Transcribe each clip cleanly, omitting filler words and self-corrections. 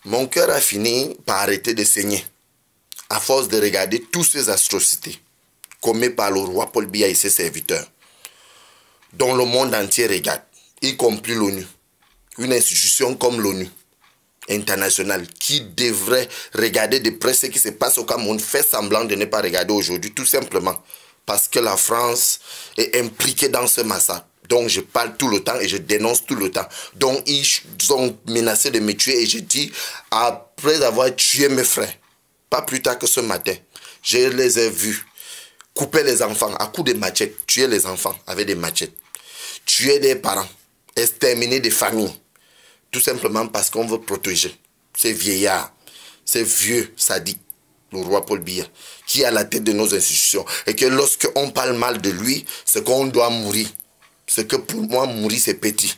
Mon cœur a fini par arrêter de saigner à force de regarder toutes ces atrocités commises par le roi Paul Biya et ses serviteurs, dont le monde entier regarde, y compris l'ONU. Une institution comme l'ONU internationale qui devrait regarder de près ce qui se passe au Cameroun fait semblant de ne pas regarder aujourd'hui, tout simplement parce que la France est impliquée dans ce massacre. Donc je parle tout le temps et je dénonce tout le temps. Donc ils ont menacé de me tuer et je dis, après avoir tué mes frères, pas plus tard que ce matin, je les ai vus couper les enfants à coups de machette, tuer les enfants avec des machettes, tuer des parents, exterminer des familles, tout simplement parce qu'on veut protéger ces vieillards, ces vieux sadiques, le roi Paul Biya, qui est à la tête de nos institutions. Et que lorsqu'on parle mal de lui, c'est qu'on doit mourir. C'est que pour moi, mourir, c'est petit.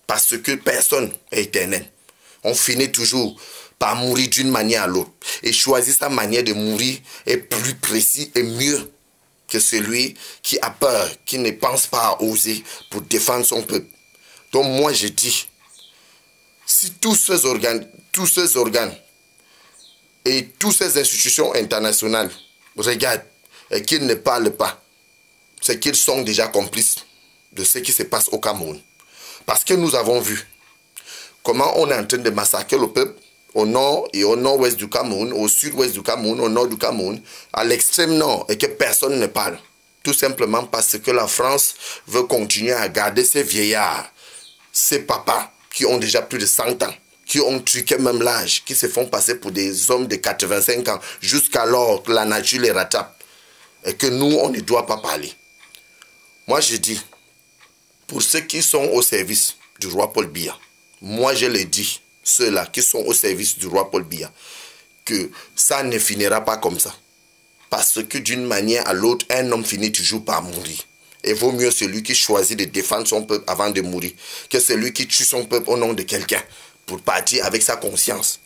Parce que personne est éternel. On finit toujours par mourir d'une manière à l'autre. Et choisir sa manière de mourir est plus précis et mieux que celui qui a peur, qui ne pense pas à oser pour défendre son peuple. Donc moi, je dis, si tous ces organes et toutes ces institutions internationales regardent et qu'ils ne parlent pas, c'est qu'ils sont déjà complices de ce qui se passe au Cameroun. Parce que nous avons vu comment on est en train de massacrer le peuple au nord et au nord-ouest du Cameroun, au sud-ouest du Cameroun, au nord du Cameroun, à l'extrême nord, et que personne ne parle. Tout simplement parce que la France veut continuer à garder ces vieillards, ces papas qui ont déjà plus de 100 ans, qui ont truqué même l'âge, qui se font passer pour des hommes de 85 ans, jusqu'alors que la nature les rattrape. Et que nous, on ne doit pas parler. Moi, je dis, pour ceux qui sont au service du roi Paul Biya, moi, je le dis, ceux-là qui sont au service du roi Paul Biya, que ça ne finira pas comme ça. Parce que d'une manière à l'autre, un homme finit toujours par mourir. Et vaut mieux celui qui choisit de défendre son peuple avant de mourir que celui qui tue son peuple au nom de quelqu'un pour partir avec sa conscience.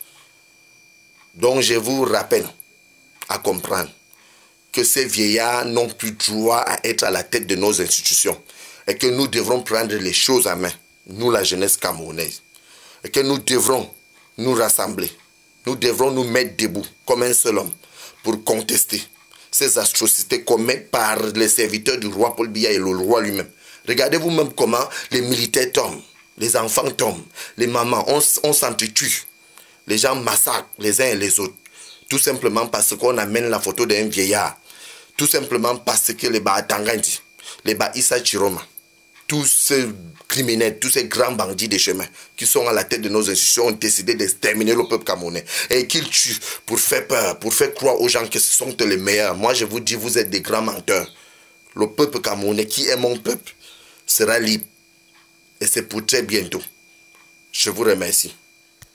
Donc je vous rappelle à comprendre que ces vieillards n'ont plus droit à être à la tête de nos institutions et que nous devrons prendre les choses en main, nous la jeunesse camerounaise, et que nous devrons nous rassembler, nous devrons nous mettre debout comme un seul homme pour contester ces atrocités commises par les serviteurs du roi Paul Biya et le roi lui-même. Regardez vous-même comment les militaires tombent, les enfants tombent, les mamans, on s'entretue. Les gens massacrent les uns et les autres. Tout simplement parce qu'on amène la photo d'un vieillard. Tout simplement parce que les Baatangandi, les Issa Chiroma, tous ces criminels, tous ces grands bandits de chemin qui sont à la tête de nos institutions ont décidé d'exterminer le peuple camerounais et qu'ils tuent pour faire peur, pour faire croire aux gens que ce sont les meilleurs. Moi, je vous dis, vous êtes des grands menteurs. Le peuple camerounais, qui est mon peuple, sera libre. Et c'est pour très bientôt. Je vous remercie.